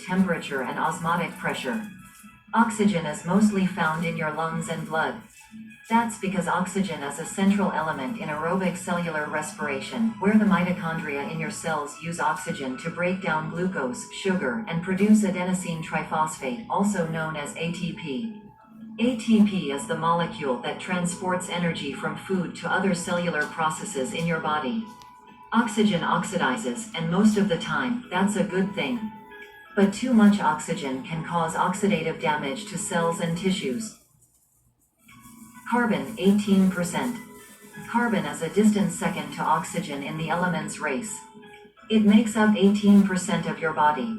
Temperature and osmotic pressure. Oxygen is mostly found in your lungs and blood. That's because oxygen is a central element in aerobic cellular respiration, where the mitochondria in your cells use oxygen to break down glucose, sugar, and produce adenosine triphosphate, also known as ATP. ATP is the molecule that transports energy from food to other cellular processes in your body. Oxygen oxidizes, and most of the time, that's a good thing. But too much oxygen can cause oxidative damage to cells and tissues. Carbon, 18%. Carbon is a distant second to oxygen in the elements race. It makes up 18% of your body.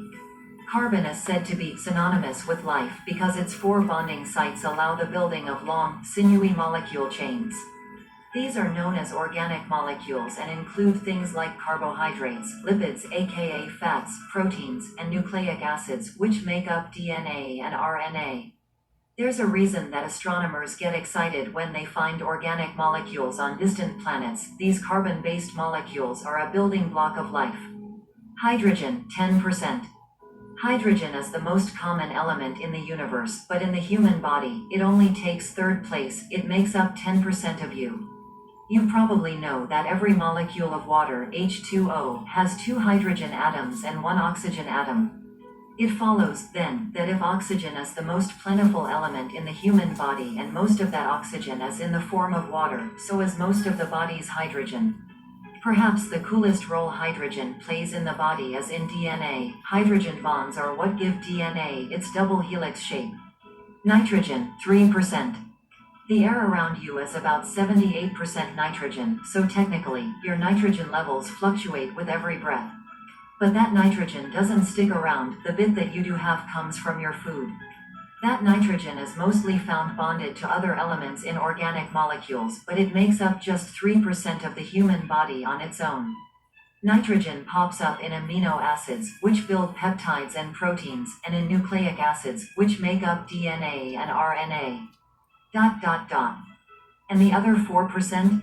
Carbon is said to be synonymous with life because its 4 bonding sites allow the building of long, sinewy molecule chains. These are known as organic molecules and include things like carbohydrates, lipids aka fats, proteins, and nucleic acids, which make up DNA and RNA. There's a reason that astronomers get excited when they find organic molecules on distant planets. These carbon-based molecules are a building block of life. Hydrogen, 10%. Hydrogen is the most common element in the universe, but in the human body, it only takes 3rd place. It makes up 10% of you. You probably know that every molecule of water, H2O, has 2 hydrogen atoms and 1 oxygen atom. It follows, then, that if oxygen is the most plentiful element in the human body and most of that oxygen is in the form of water, so is most of the body's hydrogen. Perhaps the coolest role hydrogen plays in the body is in DNA. Hydrogen bonds are what give DNA its double helix shape. Nitrogen, 3%. The air around you is about 78% nitrogen, so technically, your nitrogen levels fluctuate with every breath. But that nitrogen doesn't stick around. The bit that you do have comes from your food. That nitrogen is mostly found bonded to other elements in organic molecules, but it makes up just 3% of the human body on its own. Nitrogen pops up in amino acids, which build peptides and proteins, and in nucleic acids, which make up DNA and RNA. And the other 4%?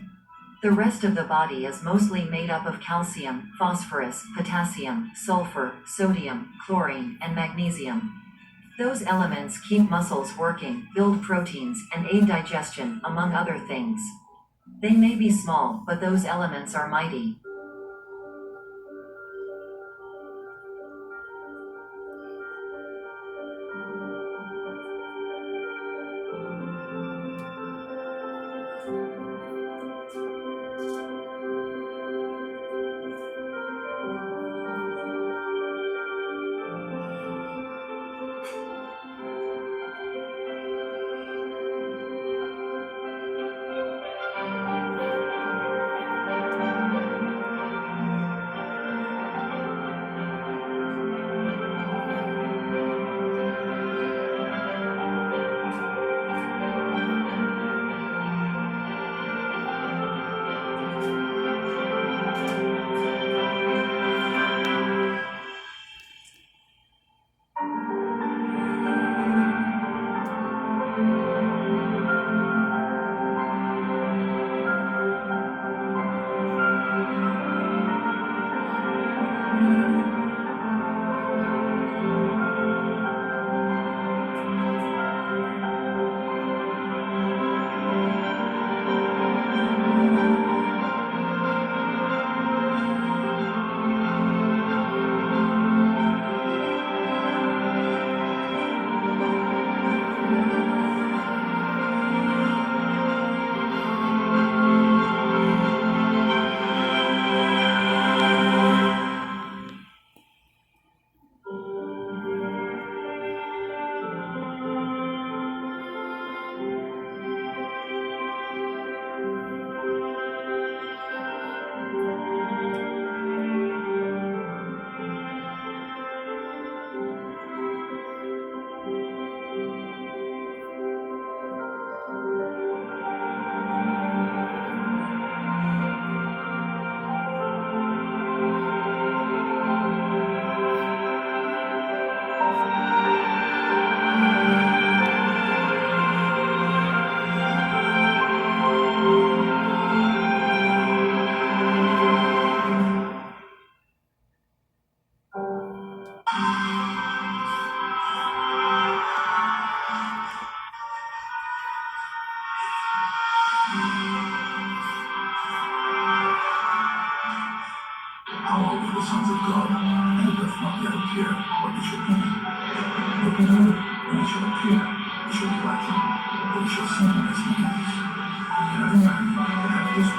The rest of the body is mostly made up of calcium, phosphorus, potassium, sulfur, sodium, chlorine, and magnesium. Those elements keep muscles working, build proteins, and aid digestion, among other things. They may be small, but those elements are mighty.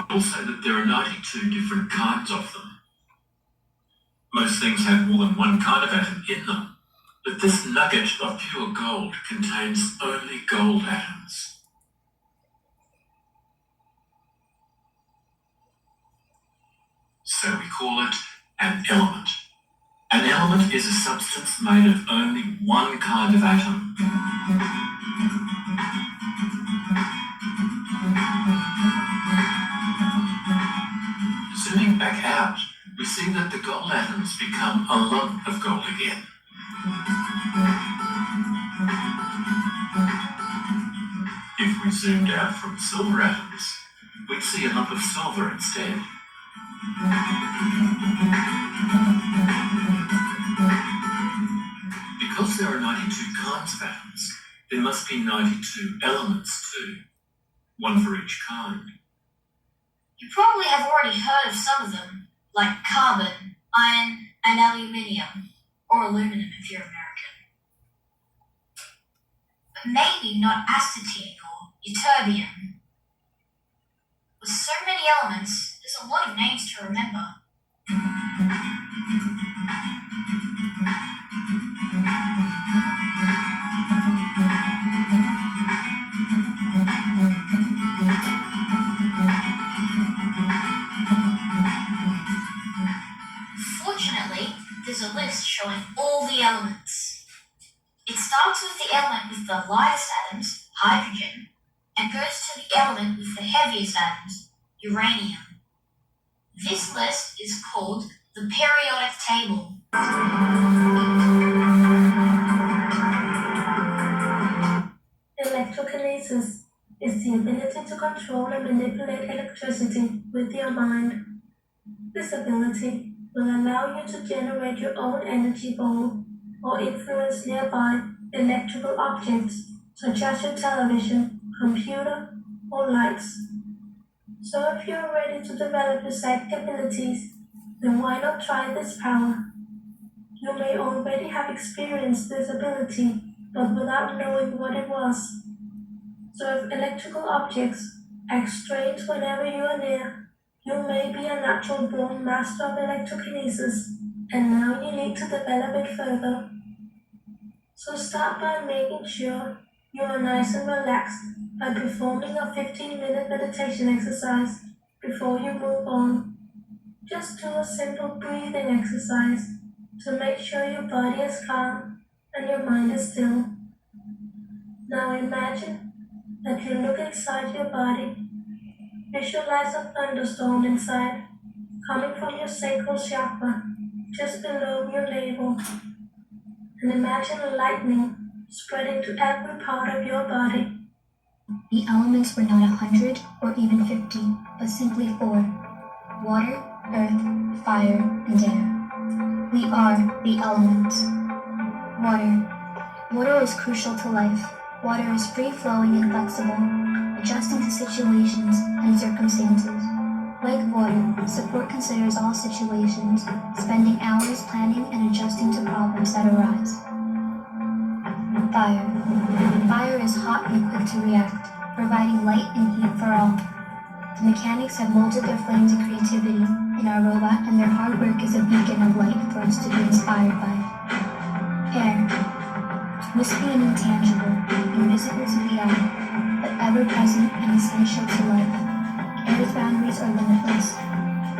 Also that there are 92 different kinds of them. Most things have more than one kind of atom in them, but this nugget of pure gold contains only gold atoms. So we call it an element. An element is a substance made of only one kind of atom. Zooming back out, we see that the gold atoms become a lump of gold again. If we zoomed out from silver atoms, we'd see a lump of silver instead. Because there are 92 kinds of atoms, there must be 92 elements too, one for each kind. You probably have already heard of some of them, like carbon, iron, and aluminium, or aluminum if you're American. But maybe not astatine or ytterbium. With so many elements, there's a lot of names to remember. Fortunately, there's a list showing all the elements. It starts with the element with the lightest atoms, hydrogen, and goes to the element with the heaviest atoms, uranium. This list is called the periodic table. Electrokinesis is the ability to control and manipulate electricity with your mind. This ability will allow you to generate your own energy ball or influence nearby electrical objects such as your television, computer, or lights. So if you're ready to develop your psychic abilities, then why not try this power? You may already have experienced this ability, but without knowing what it was. So if electrical objects act strange whenever you are near, you may be a natural born master of electrokinesis, and now you need to develop it further. So start by making sure you are nice and relaxed by performing a 15-minute meditation exercise before you move on. Just do a simple breathing exercise to make sure your body is calm and your mind is still. Now imagine that you look inside your body. Visualize a thunderstorm inside, coming from your sacral chakra, just below your navel. And imagine lightning spreading to every part of your body. The elements were not 100 or even 50, but simply 4: water, earth, fire, and air. We are the elements. Water. Water is crucial to life. Water is free-flowing and flexible, adjusting to situations and circumstances. Like water, support considers all situations, spending hours planning and adjusting to problems that arise. Fire. Fire is hot and quick to react, providing light and heat for all. The mechanics have molded their flames of creativity in our robot, and their hard work is a beacon of light for us to be inspired by. Air. Wispy and intangible, invisible to the eye, but ever-present and essential to life. Air's boundaries are limitless.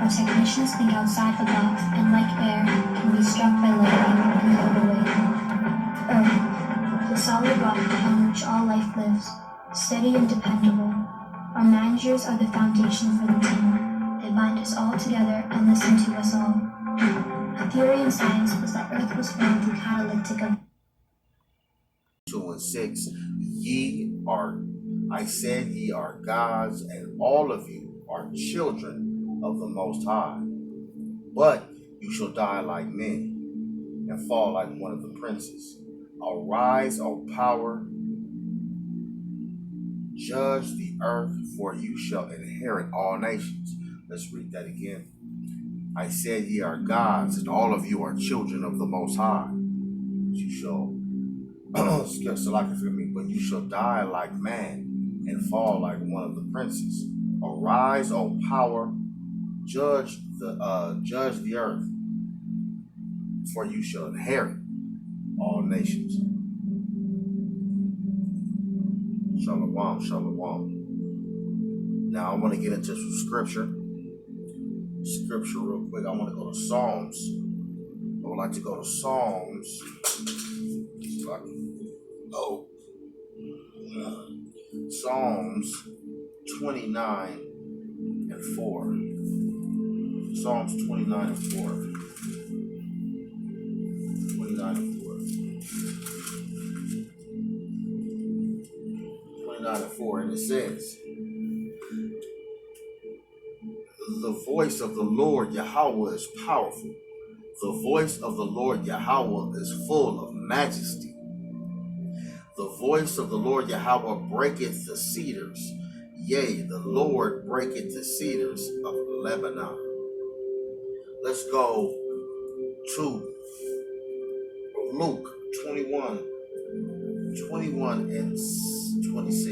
Our technicians think outside the box, and like air, can be struck by lightning and float away. Earth, the solid rock upon which all life lives, steady and dependable. Our managers are the foundation for the team. They bind us all together and listen to us all. A theory in science was that Earth was formed through catalytic events. 2 and 6, I said ye are gods, and all of you are children of the Most High. But you shall die like men, and fall like one of the princes. Arise, O power, judge the earth, for you shall inherit all nations. Let's read that again. I said ye are gods, and all of you are children of the Most High. You shall but you shall die like man and fall like one of the princes. Arise, O power, judge the earth, for you shall inherit all nations. Shalom, shalom. Now I want to get into some scripture real quick. I want to go to Psalms. I would like to go to Psalms. So I can go. Psalms 29 and 4. Psalms 29 and 4. 29 and 4. 29 and 4. And it says, the voice of the Lord Yahweh is powerful. The voice of the Lord Yahweh is full of majesty. The voice of the Lord Yahweh breaketh the cedars. Yea, the Lord breaketh the cedars of Lebanon. Let's go to Luke 21 and 26.